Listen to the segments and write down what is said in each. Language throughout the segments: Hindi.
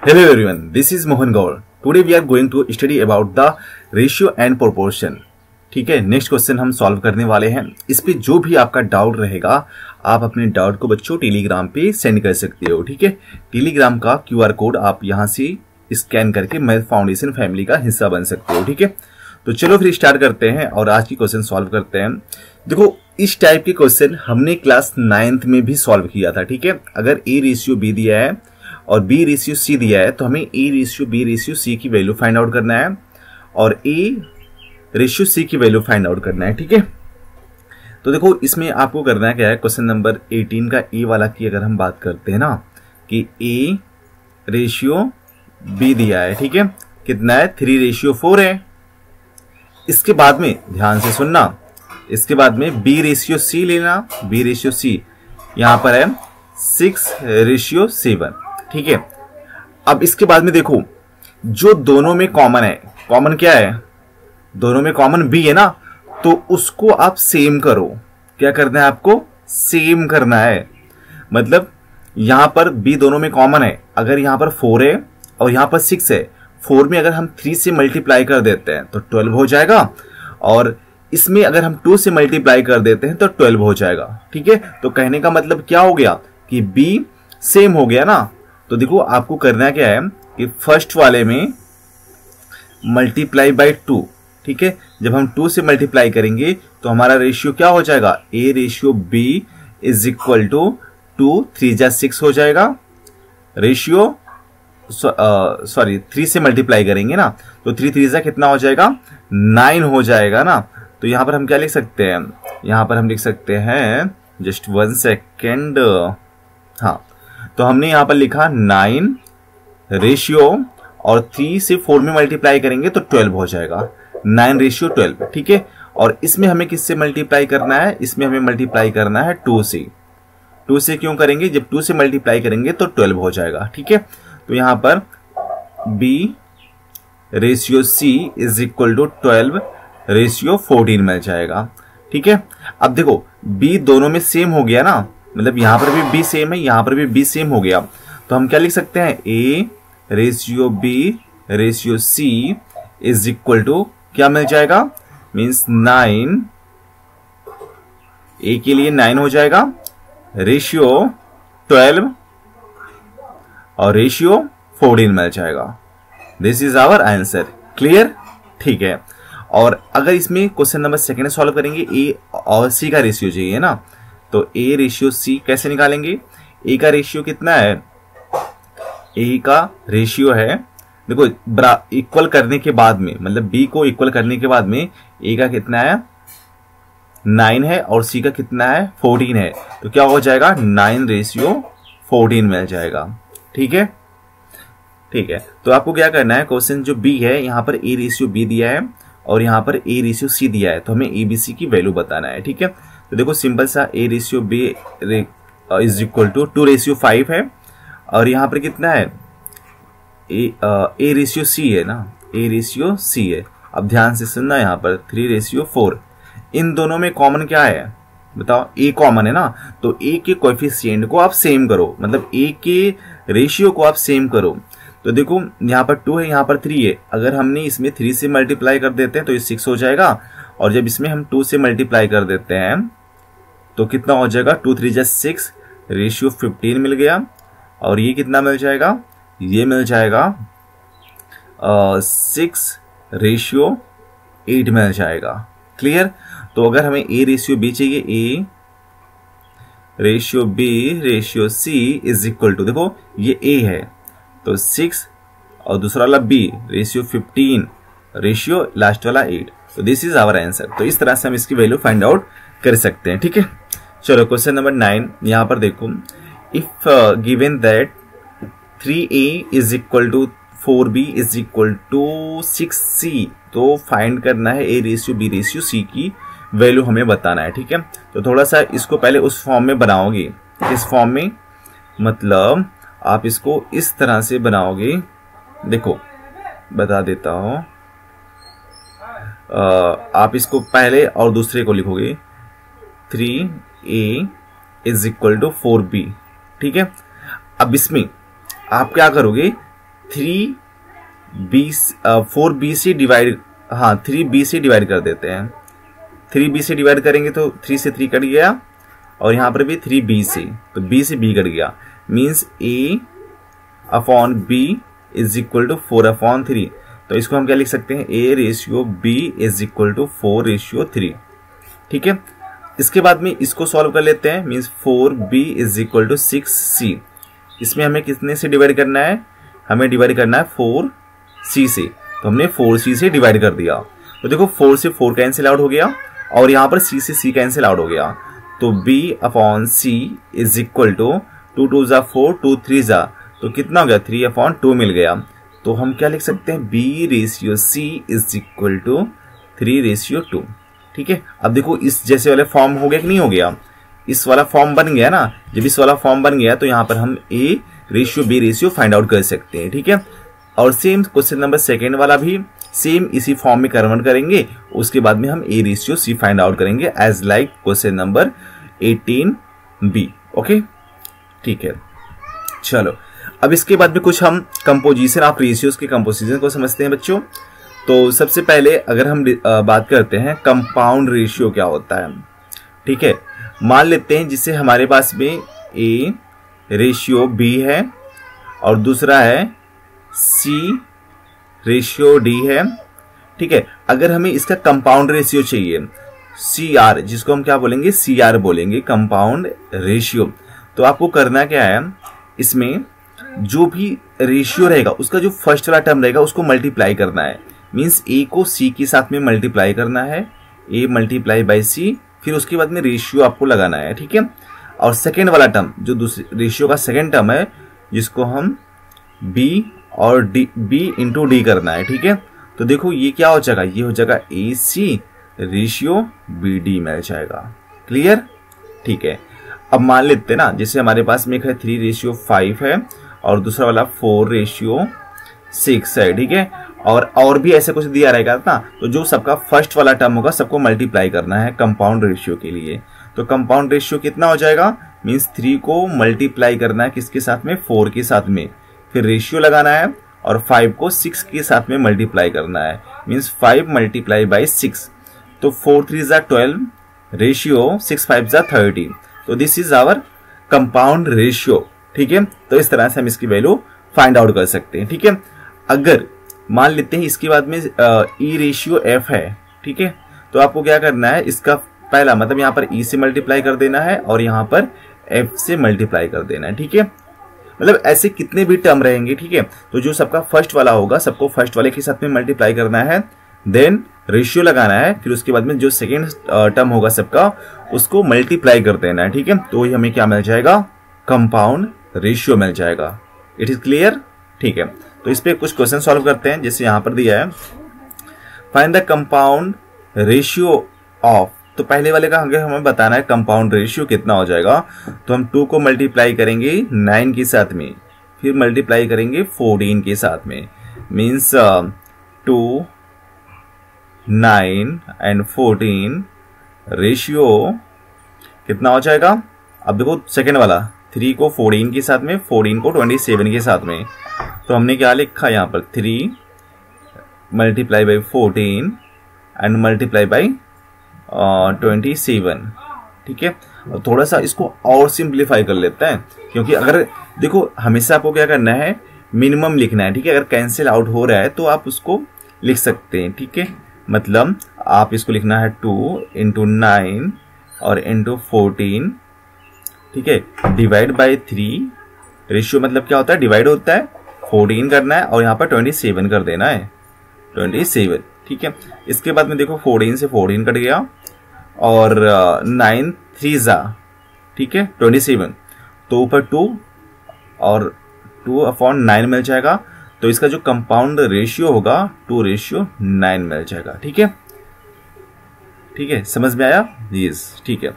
Hello everyone, this is Mohan Gaur. Today we are going to study about the ratio and proportion. ठीक है, नेक्स्ट क्वेश्चन हम सॉल्व करने वाले हैं. इस पे जो भी आपका डाउट रहेगा आप अपने डाउट को बच्चों टेलीग्राम पे सेंड कर सकते हो. ठीक है, टेलीग्राम का QR कोड आप यहाँ से स्कैन करके मैथ फाउंडेशन फैमिली का हिस्सा बन सकते हो. ठीक है, तो चलो फिर स्टार्ट करते हैं और आज की क्वेश्चन सॉल्व करते हैं. देखो, इस टाइप के क्वेश्चन हमने क्लास 9th में भी सॉल्व किया था. ठीक है, अगर A रेशियो B दिया है और B रेशियो C दिया है तो हमें A ratio B ratio C की वैल्यू फाइंड आउट करना है और A रेशियो C की वैल्यू फाइंड आउट करना है. ठीक है, तो देखो इसमें आपको करना क्या है, क्वेश्चन नंबर 18 का A वाला की अगर हम बात करते हैं ना कि A रेशियो B दिया है. ठीक है, कितना है, 3 रेशियो 4 है. इसके बाद में ध्यान से सुनना, इसके बाद में B रेशियो C लेना. B रेशियो C यहां पर है 6 रेशियो 7. ठीक है, अब इसके बाद में देखो जो दोनों में कॉमन है, कॉमन क्या है, दोनों में कॉमन B है ना, तो उसको आप सेम करो. क्या करना है, आपको सेम करना है. मतलब यहां पर B दोनों में कॉमन है, अगर यहां पर 4 है और यहां पर 6 है, 4 में अगर हम 3 से मल्टीप्लाई कर देते हैं तो 12 हो जाएगा और इसमें अगर हम 2 से मल्टीप्लाई कर देते हैं तो 12 हो जाएगा. ठीक है, तो कहने का मतलब क्या हो गया कि B सेम हो गया ना. तो देखो आपको करना क्या है कि फर्स्ट वाले में मल्टीप्लाई बाय 2. ठीक है, जब हम 2 से मल्टीप्लाई करेंगे तो हमारा रेशियो क्या हो जाएगा, A ratio B is equal to 2 3 जा 6 हो जाएगा. रेशियो 3 से मल्टीप्लाई करेंगे ना तो 3 3 जा कितना हो जाएगा, 9 हो जाएगा ना. तो यहां पर हम क्या लिख सकते हैं, यहां पर हम लिख सकते हैं, जस्ट 1 सेकेंड. हाँ, तो हमने यहां पर लिखा 9 रेशियो और 3 से 4 में मल्टीप्लाई करेंगे तो 12 हो जाएगा. 9 रेशियो 12. ठीक है, और इसमें हमें किससे मल्टीप्लाई करना है, इसमें हमें मल्टीप्लाई करना है 2 से. 2 से क्यों करेंगे, जब 2 से मल्टीप्लाई करेंगे तो 12 हो जाएगा. ठीक है, तो यहां पर B ratio C is equal to 12 ratio 14 मिल जाएगा. ठीक है, अब देखो B दोनों में सेम हो गया ना, मतलब यहां पर भी B सेम है, यहां पर भी B सेम हो गया. तो हम क्या लिख सकते हैं, A ratio B ratio C is equal to क्या मिल जाएगा, मीन्स 9, A के लिए 9 हो जाएगा, रेशियो 12 और रेशियो 14 मिल जाएगा. This is our answer. Clear. ठीक है, और अगर इसमें क्वेश्चन नंबर सेकेंड सॉल्व करेंगे, A और C का रेशियो चाहिए ना, तो A रेशियो C कैसे निकालेंगे. A का रेशियो कितना है, A का रेशियो है, देखो इक्वल करने के बाद में, मतलब B को इक्वल करने के बाद में A का कितना है, 9 है और C का कितना है, 14 है. तो क्या हो जाएगा, 9 रेशियो 14 मिल जाएगा. ठीक है, ठीक है, तो आपको क्या करना है, क्वेश्चन जो B है यहाँ पर A रेशियो B दिया है और यहाँ पर A रेशियो C दिया है, तो हमें ABC की वैल्यू बताना है. ठीक है, तो देखो सिंपल सा A ratio B is equal to 2 ratio 5 है और यहाँ पर कितना है, A रेशियो C है ना, A रेशियो C है. अब ध्यान से सुनना, यहाँ पर 3 रेशियो 4. इन दोनों में कॉमन क्या है, बताओ, A कॉमन है ना, तो A के कोएफिशिएंट को आप सेम करो, मतलब A के रेशियो को आप सेम करो. तो देखो यहाँ पर 2 है, यहाँ पर 3 है, अगर हमने इसमें 3 से मल्टीप्लाई कर देते हैं तो ये 6 हो जाएगा और जब इसमें हम 2 से मल्टीप्लाई कर देते हैं तो कितना हो जाएगा, 2 3 जा 6 रेशियो 15 मिल गया और ये कितना मिल जाएगा, ये मिल जाएगा 6 रेशियो 8 मिल जाएगा. क्लियर. तो अगर हमें A रेशियो B चाहिए, A ratio B ratio C is equal to, देखो ये A है तो 6 और दूसरा वाला B रेशियो 15 रेशियो लास्ट वाला 8. तो दिस इज आवर आंसर. तो इस तरह से हम इसकी वैल्यू फाइंड आउट कर सकते हैं. ठीक है, चलो क्वेश्चन नंबर 9. यहां पर देखो, if given that 3A is equal to 4B is equal to 6C, तो फाइंड करना है A ratio B ratio C की वैल्यू हमें बताना है. ठीक है, तो थोड़ा सा इसको पहले उस फॉर्म में बनाओगे, इस फॉर्म में, मतलब आप इसको इस तरह से बनाओगे. देखो बता देता हूं, आप इसको पहले और दूसरे को लिखोगे, 3A is equal to 4B. ठीक है, अब इसमें आप क्या करोगे, 4b से डिवाइड, हाँ 3b से डिवाइड कर देते हैं। 3b से डिवाइड करेंगे तो 3 से 3 कट गया और यहाँ पर भी 3b से, तो b से b कट गया, means a upon b is equal to 4/3। तो इसको हम क्या लिख सकते हैं, a ratio b is equal to 4:3। ठीक है, इसके बाद में इसको सॉल्व कर लेते हैं, means 4b is equal to 6c। इसमें हमें कितने से डिवाइड करना है, हमें डिवाइड करना है 4c से, तो हमने 4c से डिवाइड कर दिया। तो देखो 4 से 4 कैंसिल आउट हो गया और यहाँ पर c से c कैंसिल आउट हो गया, तो b upon c is equal to 2 2 जा 4, 2 3 जा, तो कितना हो गया 3/2 मिल गया। तो हम क्या लिख सकते हैं, b ratio c is equal to 3:2। ठीक है, अब देखो इस जैसे वाले फॉर्म हो गया कि नहीं हो गया, इस वाला फॉर्म बन गया ना। जब इस वाला फॉर्म बन गया तो यहाँ पर हम a ratio b ratio find out कर सकते हैं। ठीक है, और सेम क्वेश्चन नंबर 2 वाला भी सेम इसी फॉर्म में कन्वर्ट करेंगे, उसके बाद में हम a ratio c find out करेंगे as like question number 18b। Okay, ठीक है, चलो अब इसके बाद में कुछ हम कंपोजिशन ऑफ रेशियोज के कंपोजिशन को समझते हैं बच्चों। तो सबसे पहले अगर हम बात करते हैं कंपाउंड रेशियो क्या होता है। ठीक है, मान लेते हैं जिससे हमारे पास में a रेशियो b है और दूसरा है c रेशियो d है। ठीक है, अगर हमें इसका कंपाउंड रेशियो चाहिए CR, जिसको हम क्या बोलेंगे, CR बोलेंगे, कंपाउंड रेशियो। तो आपको करना क्या है, इसमें जो भी रेशियो रहेगा उसका जो फर्स्ट वाला टर्म रहेगा उसको मल्टीप्लाई करना है, मीन्स a को c के साथ में मल्टीप्लाई करना है, a मल्टीप्लाई बाई c, फिर उसके बाद में रेशियो आपको लगाना है। ठीक है, और सेकेंड वाला टर्म जो दूसरे रेशियो का सेकेंड टर्म है जिसको हम b और b इंटू डी करना है। ठीक है, तो देखो ये क्या हो जाएगा, ये हो जाएगा AC रेशियो BD मिल जाएगा। क्लियर, ठीक है। अब मान लेते हैं ना, जैसे हमारे पास में एक है 3:5 है और दूसरा वाला 4:6 है। ठीक है, और भी ऐसे कुछ दिया रहेगा ना, तो जो सबका फर्स्ट वाला टर्म होगा सबको मल्टीप्लाई करना है कंपाउंड रेशियो के लिए। तो कंपाउंड रेशियो कितना हो जाएगा, मीन्स 3 को मल्टीप्लाई करना है किसके साथ में, 4 के साथ में, फिर रेशियो लगाना है और 5 को 6 के साथ में मल्टीप्लाई करना है, मीन्स 5 मल्टीप्लाई बाई 6। तो 4 3 जा 12, रेशियो 6 5 जा 30। तो this is our compound ratio. ठीक है, तो इस तरह से हम इसकी वैल्यू फाइंड आउट कर सकते हैं। ठीक है, अगर मान लेते हैं इसके बाद में ई रेशियो एफ है। ठीक है, तो आपको क्या करना है, इसका पहला मतलब यहाँ पर ई से मल्टीप्लाई कर देना है और यहाँ पर एफ से मल्टीप्लाई कर देना है। ठीक है, मतलब ऐसे कितने भी टर्म रहेंगे। ठीक है, तो जो सबका फर्स्ट वाला होगा सबको फर्स्ट वाले के साथ में मल्टीप्लाई करना है, देन रेशियो लगाना है, फिर उसके बाद में जो सेकेंड टर्म होगा सबका उसको मल्टीप्लाई कर देना है। ठीक है, तो ये हमें क्या मिल जाएगा, कंपाउंड रेशियो मिल जाएगा। It is clear. ठीक है, तो इस पे कुछ क्वेश्चन सॉल्व करते हैं। जैसे यहाँ पर दिया है find the compound ratio of, तो पहले वाले का अगर हमें बताना है कंपाउंड रेशियो कितना हो जाएगा, तो हम 2 को मल्टीप्लाई करेंगे 9 के साथ में, फिर मल्टीप्लाई करेंगे 14 के साथ में, मीन्स 2 9 एंड 14 रेशियो कितना हो जाएगा। अब देखो सेकेंड वाला 3 को 14 के साथ में, 14 को 27 के साथ में, तो हमने क्या लिखा यहाँ पर 3 multiply by 14 and multiply by 27। ठीक है, और थोड़ा सा इसको और सिंप्लीफाई कर लेते हैं, क्योंकि अगर देखो हमेशा आपको क्या करना है, मिनिमम लिखना है। ठीक है, अगर कैंसिल आउट हो रहा है तो आप उसको लिख सकते हैं। ठीक है, मतलब आप इसको लिखना है 2 इंटू 9 और इंटू 14। ठीक है, डिवाइड बाई 3, रेशियो मतलब क्या होता है, डिवाइड होता है, 14 करना है और यहाँ पर 27 कर देना है, 27। ठीक है, इसके बाद में देखो 14 से 14 कट गया और 9 3 जा, ठीक है 27, तो ऊपर 2 और 2/9 मिल जाएगा। तो इसका जो कंपाउंड रेशियो होगा 2:9 मिल जाएगा। ठीक है, ठीक है, समझ में आया। यस, ठीक है।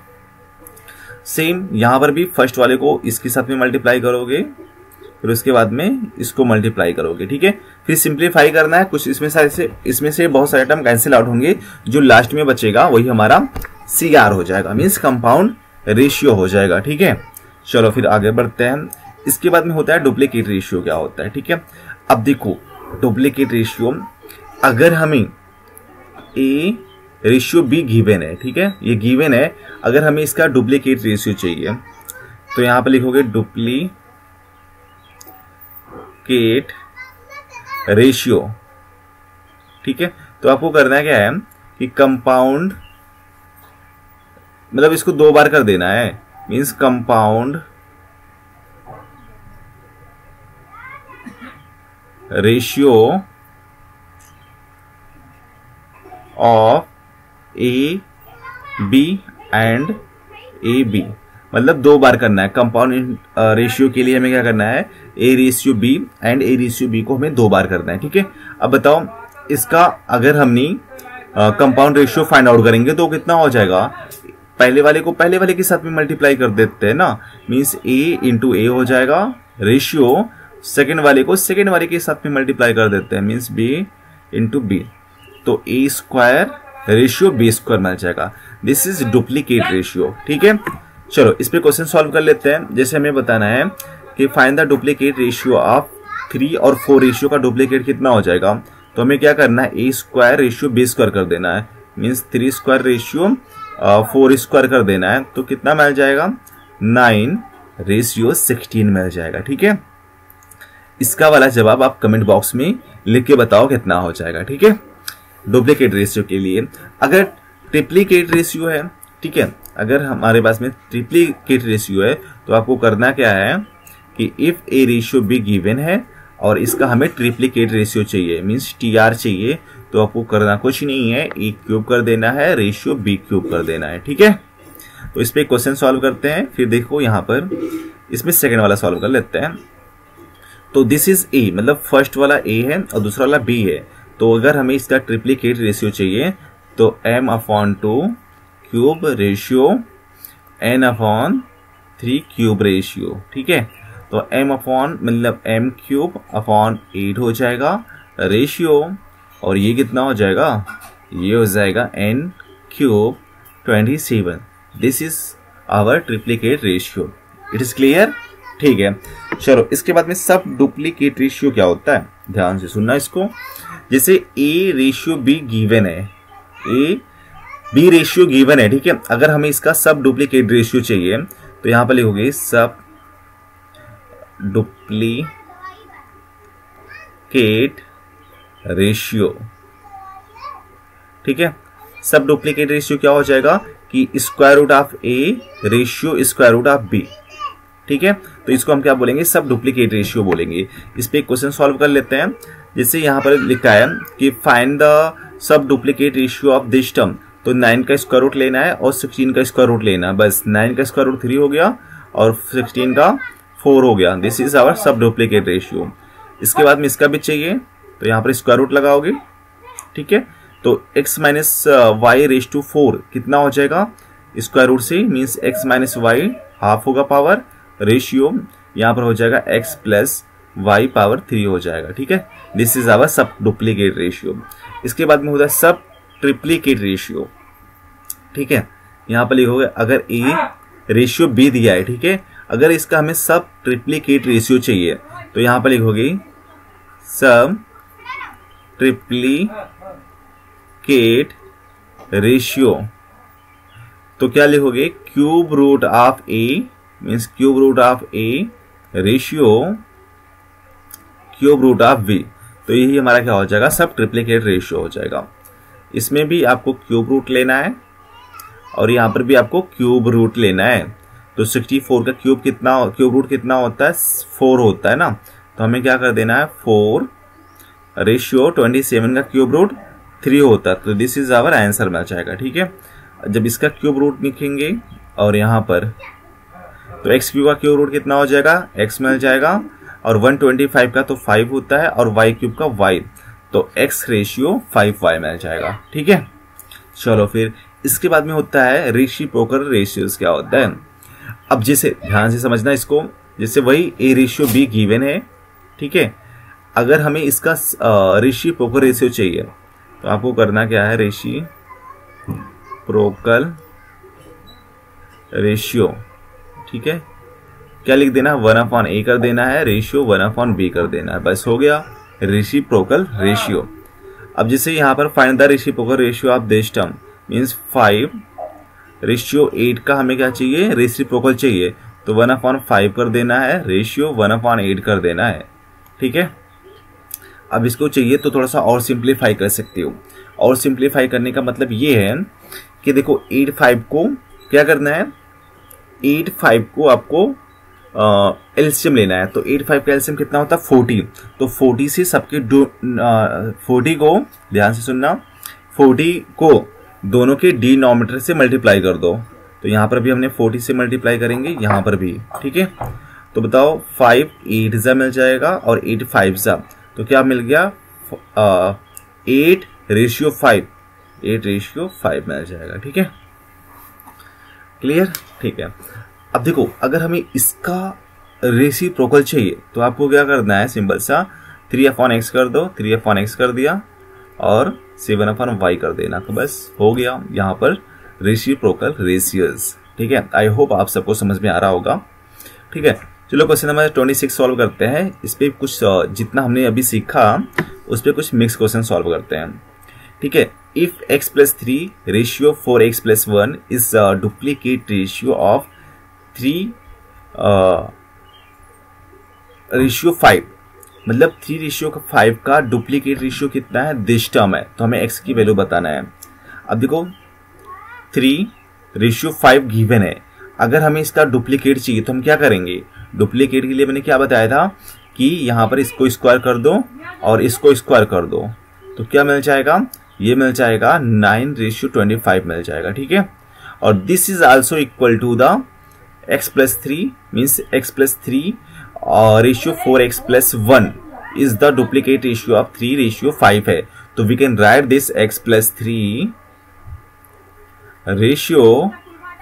सेम यहां पर भी फर्स्ट वाले को इसके साथ में मल्टीप्लाई करोगे, फिर उसके बाद में इसको मल्टीप्लाई करोगे। ठीक है, फिर सिंप्लीफाई करना है कुछ, इसमें से बहुत सारे टर्म कैंसिल आउट होंगे, जो लास्ट में बचेगा वही हमारा CR हो जाएगा, मीन्स कंपाउंड रेशियो हो जाएगा। ठीक है, चलो फिर आगे बढ़ते हैं। इसके बाद में होता है डुप्लीकेट रेशियो क्या होता है। ठीक है, अब देखो डुप्लीकेट रेशियो, अगर हमें ए रेशियो बी गिवन है, ठीक है, ये गिवन है, अगर हमें इसका डुप्लीकेट रेशियो चाहिए तो यहां पर लिखोगे डुप्लीकेट रेशियो, ठीक है। तो आपको करना क्या है कि कंपाउंड, मतलब इसको 2 बार कर देना है, means compound ratio of A B and A B, मतलब 2 बार करना है। कंपाउंड रेशियो के लिए हमें क्या करना है, A ratio B and A ratio B को हमें 2 बार करना है, ठीक है। अब बताओ इसका अगर हमने कंपाउंड रेशियो फाइंड आउट करेंगे तो कितना हो जाएगा, पहले वाले को पहले वाले के साथ में मल्टीप्लाई कर देते हैं ना, मींस ए इंटू ए हो जाएगा, रेशियो सेकेंड वाले को सेकेंड वाले के साथ में मल्टीप्लाई कर देते हैं, मींस बी इंटू बी, तो ए स्क्वायर रेशियो बी स्क्वायर मिल जाएगा। दिस इज डुप्लीकेट रेशियो, ठीक है। चलो इस पे क्वेश्चन सॉल्व कर लेते हैं। जैसे हमें बताना है कि find the duplicate ratio of 3 और 4 रेशियो का डुप्लीकेट कितना हो जाएगा, तो हमें क्या करना है, ए स्क्वायर रेशियो बी स्क्वायर कर देना है, मींस 3 स्क्वायर रेशियो 4 स्क्वायर कर देना है, तो कितना मिल जाएगा, 9 रेशियो 16 मिल जाएगा, ठीक है। इसका वाला जवाब आप कमेंट बॉक्स में लिख के बताओ कितना हो जाएगा, ठीक है। डुप्लीकेट रेशियो के लिए अगर ट्रिप्लीकेट रेशियो है, ठीक है, अगर हमारे पास में ट्रिप्लीकेट रेशियो है तो आपको करना क्या है कि if A ratio be given है और इसका हमें ट्रिप्लीकेट रेशियो चाहिए, मींस टीआर चाहिए, तो आपको करना कुछ नहीं है, ए क्यूब कर देना है, रेशियो बी क्यूब कर देना है, ठीक है। तो इस पे क्वेश्चन सॉल्व करते हैं। फिर देखो यहां पर इसमें सेकंड वाला सॉल्व कर लेते हैं। तो दिस इज ए, मतलब फर्स्ट वाला ए है और दूसरा वाला बी है, तो अगर हमें इसका ट्रिप्लीकेट रेशियो चाहिए तो m/2 cube ratio n/3 cube ratio, ठीक है। तो मतलब m क्यूब अपॉन 8 हो जाएगा रेशियो, और ये कितना हो जाएगा, ये हो जाएगा n cube 27। This is our triplicate ratio. It is clear, ठीक है। चलो इसके बाद में सब डुप्लीकेट रेशियो क्या होता है, ध्यान से सुनना इसको। जैसे ए रेशियो बी गिवन है, ए बी रेशियो गिवन है, ठीक है, अगर हमें इसका सब डुप्लीकेट रेशियो चाहिए तो यहां पर लिखोगे सब डुप्लीकेट रेशियो, ठीक है। सब डुप्लीकेट रेशियो क्या हो जाएगा कि square root of A ratio square root of B, ठीक है। तो इसको हम क्या बोलेंगे, सब डुप्लीकेट रेशियो बोलेंगे। इस पे क्वेश्चन सॉल्व कर लेते हैं। जैसे यहां पर लिखा है कि find the sub duplicate ratio of this term, तो 9 का स्क्वायर रूट लेना है और 16 का स्क्वायर रूट लेना है, बस 9 का स्क्वायर रूट 3 हो गया और 16 का 4 हो गया। दिस इज आवर सब डुप्लीकेट रेशियो। इसके बाद में इसका भी चाहिए तो यहाँ पर स्क्वायर रूट लगाओगे, ठीक है। तो x minus Y raise to 4 कितना हो जाएगा स्क्वायर रूट से, means x minus Y half होगा पावर, रेशियो यहाँ पर हो जाएगा x प्लस वाई पावर 3 हो जाएगा, ठीक है। दिस इज आवर सब डुप्लीकेट रेशियो। इसके बाद में होता है सब ट्रिप्लीकेट रेशियो, ठीक है। यहाँ पर लिखोगे अगर a रेशियो b दिया है, ठीक है, अगर इसका हमें सब ट्रिप्लीकेट रेशियो चाहिए तो यहाँ पर लिखोगे सब ट्रिप्लीकेट रेशियो, तो क्या लिखोगे cube root of A, means cube root of A ratio cube root of B, तो यही हमारा क्या हो जाएगा, सब ट्रिप्लीकेट रेशियो हो जाएगा। इसमें भी आपको क्यूब रूट लेना है और यहाँ पर भी आपको क्यूब रूट लेना है। तो 64 का क्यूब रूट कितना होता है, 4 होता है ना, तो हमें क्या कर देना है 4 रेशियो 27 का क्यूब रूट 3 होता है, तो दिस इज आवर आंसर मिल जाएगा, ठीक है। जब इसका क्यूब रूट लिखेंगे और यहाँ पर तो x क्यूब का क्यूब रूट कितना हो जाएगा, x मिल जाएगा, और 125 का तो 5 होता है और y क्यूब का y, तो x रेशियो 5y मिल जाएगा, ठीक है। चलो फिर इसके बाद में होता है रेसिप्रोकल रेशियोज। क्या होता है, अब जैसे ध्यान से समझना इसको, जैसे वही a रेशियो b गिवन है, ठीक है, अगर हमें इसका रेसिप्रोकल रेशियो चाहिए तो आपको करना क्या है, रेसिप्रोकल रेशियो, ठीक है, क्या लिख देना, 1/a कर देना है, रेशियो 1/b कर देना है, बस हो गया। Reciprocal ratio. अब जैसे यहाँ पर find the reciprocal ratio of this term means 5:8 का हमें क्या चाहिए, रेसिप्रोकल चाहिए, तो 1/5 कर देना है, रेशियो 1/8 कर देना है। ठीक है, अब इसको चाहिए तो थोड़ा सा और सिंप्लीफाई कर सकते हो। और सिंप्लीफाई करने का मतलब ये है कि देखो 85 को क्या करना है, 85 को आपको एलसीएम लेना है। तो 85 का एलसीएम कितना होता है 40, तो 40 से सबके 40 को ध्यान से सुनना, 40 को दोनों के डिनोमिनेटर से मल्टीप्लाई कर दो। तो यहाँ पर भी हमने 40 से मल्टीप्लाई करेंगे, यहाँ पर भी। ठीक है, तो बताओ 5 8 जा मिल जाएगा और 8 5 जा, तो क्या मिल गया 8:5, 8:5 मिल जाएगा। ठीक है, क्लियर। ठीक है, अब देखो अगर हमें इसका रेसिप्रोकल चाहिए तो आपको क्या करना है, सिंपल सा 3/x कर दो, 3/x कर दिया और 7/y कर देना, तो बस हो गया यहाँ पर रेसिप्रोकल रेशियोज। ठीक है, आई होप आप सबको समझ में आ रहा होगा। ठीक है, चलो क्वेश्चन नंबर 26 सॉल्व करते हैं। इस पे कुछ जितना हमने अभी सीखा उस पर कुछ मिक्स क्वेश्चन सॉल्व करते हैं। ठीक है, if x+3 ratio 4x+1 is duplicate ratio of 3:5, मतलब 3:5 का डुप्लीकेट रेशियो कितना है, दिस टर्म है, तो हमें x की वैल्यू बताना है। अब देखो 3:5 गिवन है, अगर हमें इसका डुप्लीकेट चाहिए तो हम क्या करेंगे, डुप्लीकेट के लिए मैंने क्या बताया था कि यहां पर इसको स्क्वायर कर दो और इसको स्क्वायर कर दो, तो क्या मिल जाएगा, ये मिल जाएगा 9:25 मिल जाएगा। ठीक है, और this is also equal to the x+3 means x+3 ratio 4x+1 is the duplicate ratio of 3:5 है, तो we can write this x+3 ratio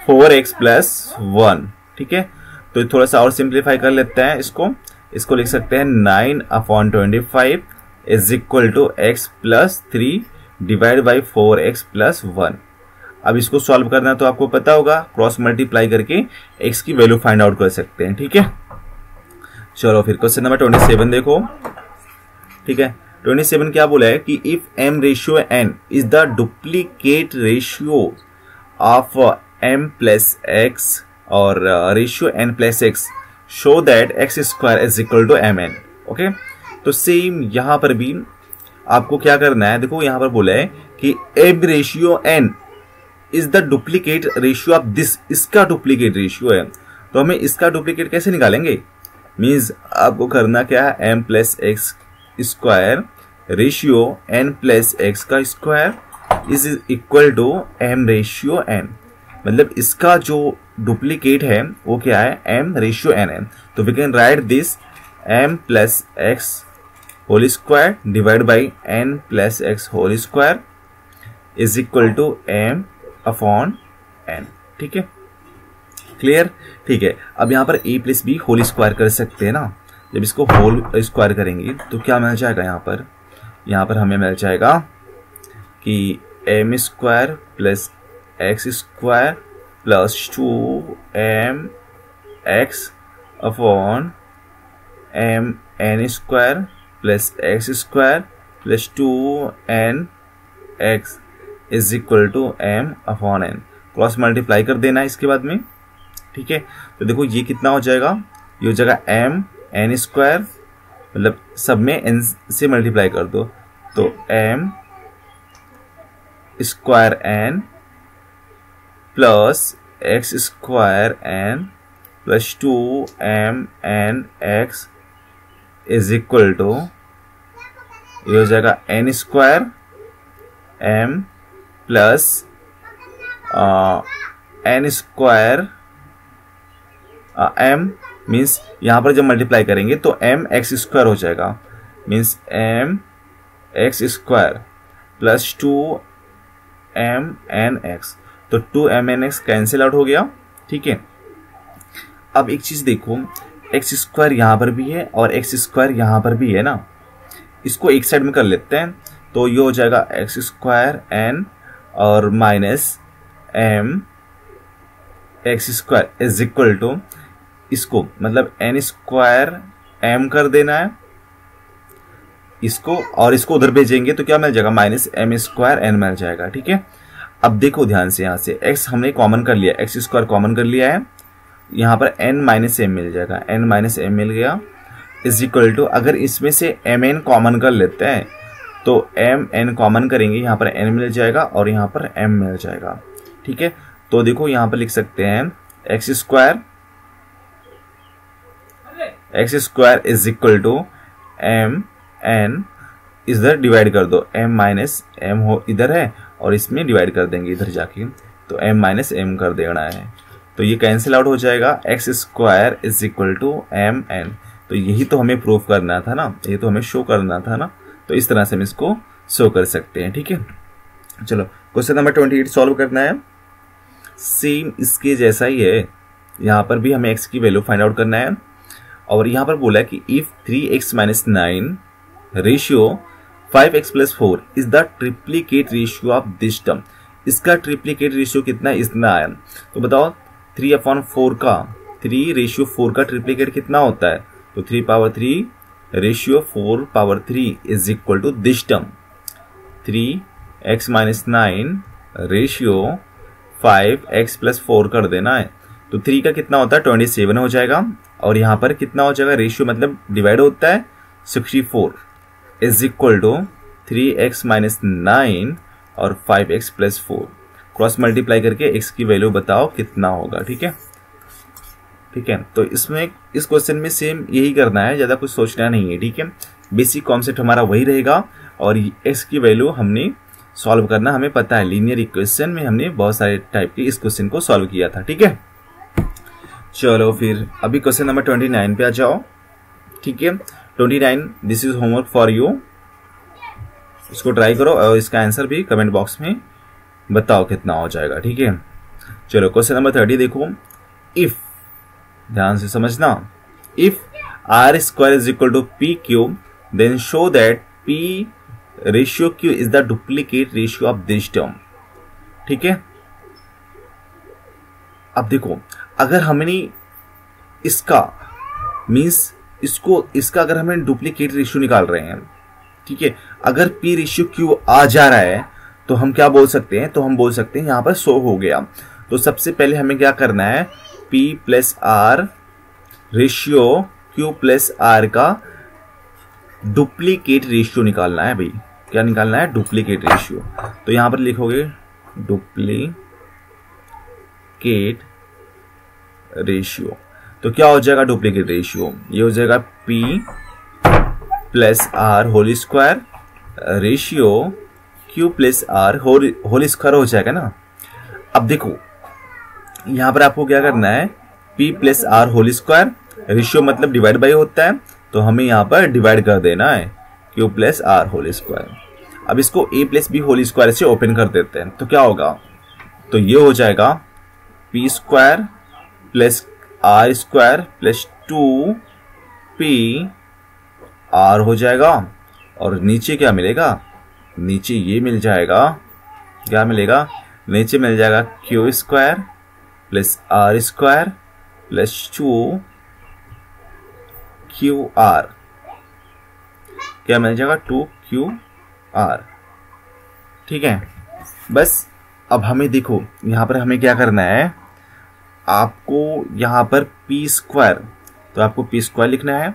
4x+1। ठीक है, तो थोड़ा सा और सिंप्लीफाई कर लेते हैं इसको लिख सकते हैं 9/25 is equal to x+3 divide by 4x+1। अब इसको सॉल्व करना तो आपको पता होगा, क्रॉस मल्टीप्लाई करके x की वैल्यू फाइंड आउट कर सकते हैं। ठीक है, चलो फिर क्वेश्चन नंबर 27 देखो। ठीक है, 27 क्या बोला है कि if m ratio n is the duplicate ratio of m+x और ratio n+x show that x² is equal to mn। Okay, तो सेम यहां पर भी आपको क्या करना है, देखो यहां पर बोला है कि m ratio n is the duplicate ratio of this, इसका डुप्लीकेट रेशियो है, तो हमें इसका डुप्लीकेट कैसे निकालेंगे, मीन्स आपको करना क्या है, m+x² रेशियो n+x का square is equal to m ratio n, मतलब इसका जो डुप्लीकेट है वो क्या है, m रेशियो n है, तो we can write this m+x whole square divide by n+x whole square is equal to m/n। ठीक है, क्लियर। ठीक है, अब यहाँ पर a+b होल स्क्वायर कर सकते हैं ना, जब इसको होल स्क्वायर करेंगे तो क्या मिल जाएगा, यहाँ पर हमें मिल जाएगा कि m² plus x² plus 2mx/mn² plus x² plus 2nx is equal to m/n। Cross multiply कर देना है इसके बाद में। ठीक है, तो देखो ये कितना हो जाएगा, ये हो जाएगा mn², मतलब सब में n से मल्टीप्लाई कर दो, तो m² plus x² plus 2mnx is equal to, ये हो जाएगा n² m plus n² m means यहां पर जब मल्टीप्लाई करेंगे तो mx² हो जाएगा, मीन्स mx² प्लस 2mnx, तो 2mnx कैंसिल आउट हो गया। ठीक है, अब एक चीज देखो, x² यहां पर भी है और x² यहां पर भी है ना, इसको एक साइड में कर लेते हैं, तो ये हो जाएगा x² n और minus m x² is equal to, इसको मतलब n² m कर देना है इसको और इसको उधर भेजेंगे तो क्या मिल जाएगा, -m² n मिल जाएगा। ठीक है, अब देखो ध्यान से, यहाँ से x हमने कॉमन कर लिया, x² कॉमन कर लिया है, यहाँ पर n - m मिल जाएगा, n - m मिल गया, इज इक्वल टू अगर इसमें से mn कॉमन कर लेते हैं तो mn कॉमन करेंगे, यहाँ पर n मिल जाएगा और यहाँ पर m मिल जाएगा। ठीक है, तो देखो यहाँ पर लिख सकते हैं x² is equal to mn, इधर डिवाइड कर दो, m - m हो इधर है और इसमें डिवाइड कर देंगे इधर जाके, तो m - m कर देना है, तो ये कैंसिल आउट हो जाएगा, x² is equal to mn। तो यही तो हमें प्रूफ करना था ना, ये तो हमें शो करना था ना, तो इस तरह से हम इसको शो कर सकते हैं। ठीक है, चलो क्वेश्चन नंबर 28 सॉल्व करना है। सेम इसके जैसा ही है, यहाँ पर भी हमें x की वैल्यू फाइंड आउट करना है, और यहाँ पर बोला है कि if 3x - 9 ratio 5x + 4 is the triplicate ratio of this term. इसका ट्रिप्लीकेट रेशियो कितना, इतना आया, तो बताओ 3/4 का 3 रेशियो 4 का ट्रिप्लीकेट कितना होता है, तो 3/3 ratio 4/3 is equal to this term 3x - 9 ratio 5x + 4 कर देना है, तो 3 का कितना होता है 27 हो जाएगा, और यहाँ पर कितना हो जाएगा, रेशियो मतलब डिवाइड होता है 64 इज इक्वल टू 3x - 9 और 5x + 4 क्रॉस मल्टीप्लाई करके x की वैल्यू बताओ कितना होगा। ठीक है, ठीक है, तो इसमें इस क्वेश्चन में सेम यही करना है, ज्यादा कुछ सोचना नहीं है। ठीक है, बेसिक कॉन्सेप्ट हमारा वही रहेगा, और x की वैल्यू हमने सॉल्व करना हमें पता है, लीनियर इक्वेशन में हमने बहुत सारे टाइप के इस क्वेश्चन को सॉल्व किया था। ठीक है, चलो फिर अभी क्वेश्चन नंबर 29 पे आ जाओ। ठीक है, 29 this is homework for you, इसको ट्राई करो और इसका आंसर भी कमेंट बॉक्स में बताओ कितना हो जाएगा। ठीक है, चलो क्वेश्चन नंबर 30 देखो। इफ, ध्यान से समझना, if r² is equal to p³ then show that p ratio q is the duplicate ratio of this term. ठीक है, अब देखो अगर हमने इसका मीन्स इसका अगर हमें डुप्लीकेट रेशियो निकाल रहे हैं, ठीक है, अगर p रेशियो q आ जा रहा है तो हम क्या बोल सकते हैं, तो हम बोल सकते हैं यहां पर शो हो गया। तो सबसे पहले हमें क्या करना है, p + r ratio q + r का डुप्लीकेट रेशियो निकालना है भाई। क्या निकालना है, डुप्लीकेट रेशियो। तो यहां पर लिखोगे डुप्लीकेट रेशियो, तो क्या हो जाएगा डुप्लीकेट रेशियो, ये हो जाएगा p + r whole square ratio q + r whole square हो जाएगा ना। अब देखो यहां पर आपको क्या करना है, p + r whole square, ratio मतलब डिवाइड बाई होता है, तो हमें यहां पर डिवाइड कर देना है q + r होल स्क्वायर। अब इसको a + b होल स्क्वायर से ओपन कर देते हैं, तो क्या होगा, तो ये हो जाएगा p² + r² + 2p r हो जाएगा, और नीचे क्या मिलेगा, नीचे ये मिल जाएगा, क्या मिलेगा, नीचे मिल जाएगा q² + r² + 2qr, क्या मिल जाएगा 2qr। ठीक है, बस अब हमें देखो यहां पर हमें क्या करना है, आपको यहां पर p², तो आपको p² लिखना है,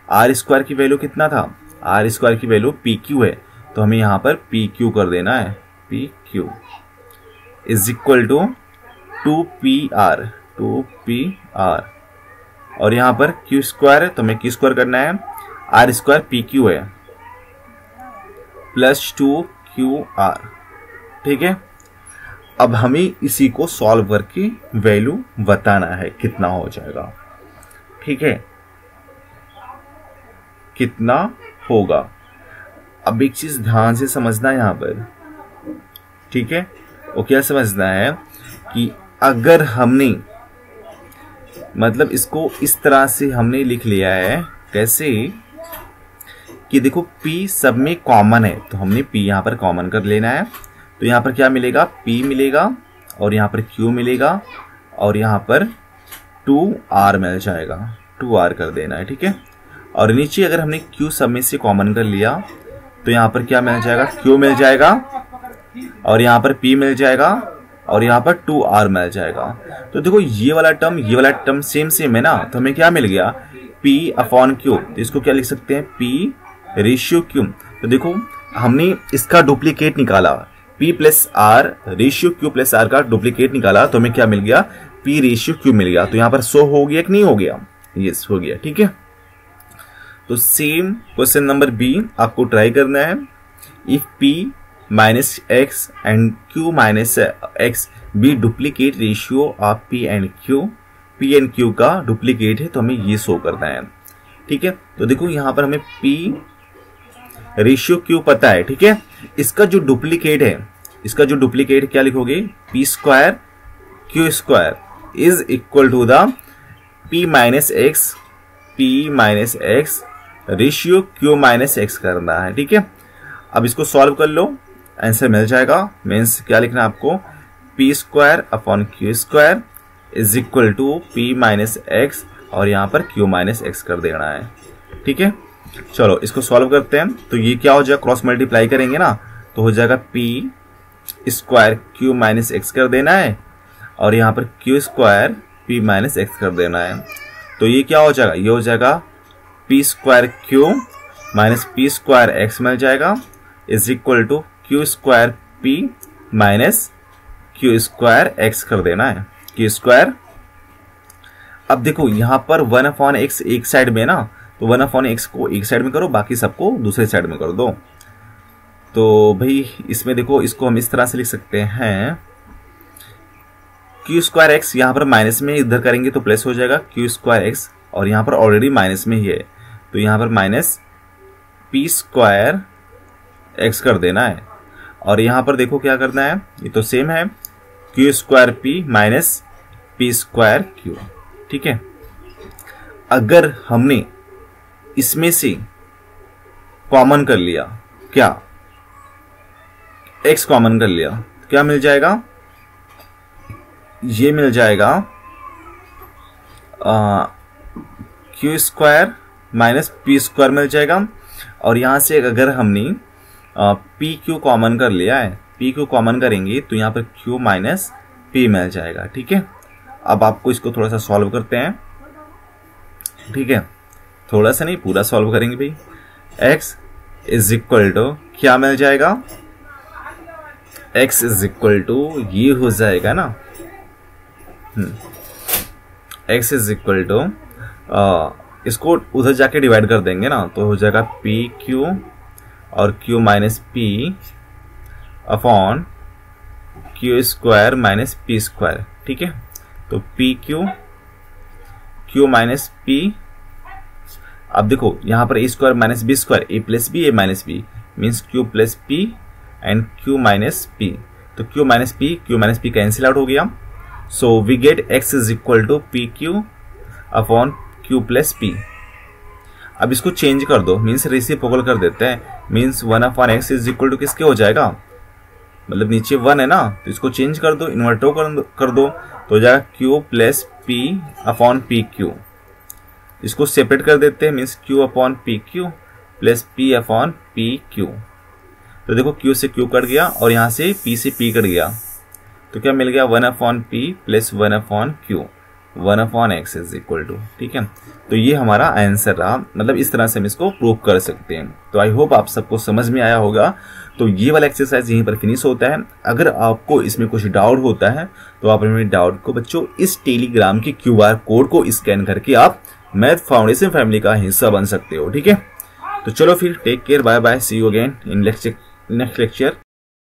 r² की वैल्यू कितना था, r² की वैल्यू pq है, तो हमें यहां पर pq कर देना है, pq is equal to 2pr, और यहां पर q² है तो हमें q² करना है, r² pq है + 2qr। ठीक है, अब हमें इसी को सॉल्व करके वैल्यू बताना है कितना हो जाएगा। ठीक है, कितना होगा। अब एक चीज ध्यान से समझना यहां पर, ठीक है, वो क्या समझना है कि अगर हमने मतलब इसको इस तरह से हमने लिख लिया है, कैसे कि देखो p सब में कॉमन है, तो हमने p यहां पर कॉमन कर लेना है, तो यहां पर क्या मिलेगा, p मिलेगा, और यहां पर q मिलेगा, और यहां पर 2r मिल जाएगा, 2r कर देना है। ठीक है, और नीचे अगर हमने Q सब में से कॉमन कर लिया तो यहाँ पर क्या मिल जाएगा, Q मिल जाएगा और यहाँ पर P मिल जाएगा और यहाँ पर 2R मिल जाएगा। तो देखो ये वाला टर्म सेम है ना, तो हमें क्या मिल गया, P अपॉन Q। तो इसको क्या लिख सकते हैं, P रेशियो Q। तो देखो हमने इसका डुप्लीकेट निकाला, P plus R ratio Q plus R का डुप्लीकेट निकाला, तो हमें क्या मिल गया, P रेशियो Q मिल गया। तो यहाँ पर 100 हो गया कि नहीं हो गया, यस हो गया, ठीक है। तो सेम क्वेश्चन नंबर बी आपको ट्राई करना है। If P minus X and Q minus X be duplicate ratio of P and Q का डुप्लीकेट है, तो हमें ये शो करना है, ठीक है। तो देखो यहाँ पर हमें P रेशियो Q पता है, ठीक है। इसका जो डुप्लीकेट क्या लिखोगे, P square Q square is equal to the P minus X ratio Q minus X करना है, ठीक है। अब इसको सॉल्व कर लो, आंसर मिल जाएगा। मीन्स क्या लिखना है आपको, P square upon Q square is equal to P minus X और यहाँ पर Q माइनस एक्स कर देना है, ठीक है। चलो इसको सॉल्व करते हैं। तो ये क्या हो जाएगा, क्रॉस मल्टीप्लाई करेंगे ना, तो हो जाएगा P square Q minus x कर देना है और यहाँ पर Q square P minus x कर देना है। तो ये क्या हो जाएगा, ये हो जाएगा P square Q minus P square X मिल जाएगा is equal to Q square P minus Q square X कर देना है, Q स्क्वायर। अब देखो यहाँ पर 1/x एक साइड में ना, तो 1/x को एक साइड में करो, बाकी सबको दूसरे साइड में कर दो। तो भाई इसमें देखो, इसको हम इस तरह से लिख सकते हैं, Q स्क्वायर एक्स यहाँ पर माइनस में, इधर करेंगे तो प्लस हो जाएगा Q स्क्वायर एक्स और यहाँ पर ऑलरेडी माइनस में ही है, तो यहाँ पर माइनस P स्क्वायर एक्स कर देना है। और यहाँ पर देखो क्या करना है, ये तो सेम है, Q square P minus P square Q, ठीक है। अगर हमने इसमें से कॉमन कर लिया, क्या x कॉमन कर लिया, क्या मिल जाएगा, ये मिल जाएगा Q square minus P square मिल जाएगा। और यहां से अगर हमने P Q कॉमन कर लिया है, P Q कॉमन करेंगे तो यहाँ पर Q माइनस P मिल जाएगा, ठीक है। अब आपको इसको थोड़ा सा सॉल्व करते हैं, ठीक है, थोड़ा सा नहीं पूरा सॉल्व करेंगे भाई। x इज इक्वल टू क्या मिल जाएगा, x इज इक्वल टू ये हो जाएगा ना, x इज इक्वल टू इसको उधर जाके डिवाइड कर देंगे ना, तो हो जाएगा P Q और Q minus P upon Q square minus P square, ठीक है। तो P Q माइनस P। अब देखो यहाँ पर a square minus B square, a plus B a minus B means Q plus P and Q minus P। तो Q minus P cancel out हो गया। So we get x is equal to P Q upon Q plus P। अब इसको चेंज कर दो, मीन्स रेसिप्रोकल कर देते हैं, means 1/x is equal to किसके हो जाएगा, मतलब नीचे 1 है ना, तो इसको चेंज कर दो, इन्वर्टो कर दो, तो हो जाएगा Q plus P upon P Q। इसको सेपरेट कर देते हैं, means Q upon P Q plus P upon P Q। तो देखो Q से Q कट गया और यहाँ से P से P कट गया, तो क्या मिल गया 1/P plus 1/Q, 1/x is equal to, ठीक है। तो ये हमारा आंसर रहा, मतलब इस तरह से हम इसको प्रूव कर सकते हैं। तो आई होप आप सबको समझ में आया होगा। तो ये वाला एक्सरसाइज यहीं पर फिनिश होता है। अगर आपको इसमें कुछ डाउट होता है तो आप अपने डाउट को बच्चों इस टेलीग्राम के QR कोड को स्कैन करके आप मैथ फाउंडेशन फैमिली का हिस्सा बन सकते हो, ठीक है। तो चलो फिर take care, bye bye, see you again in next lecture.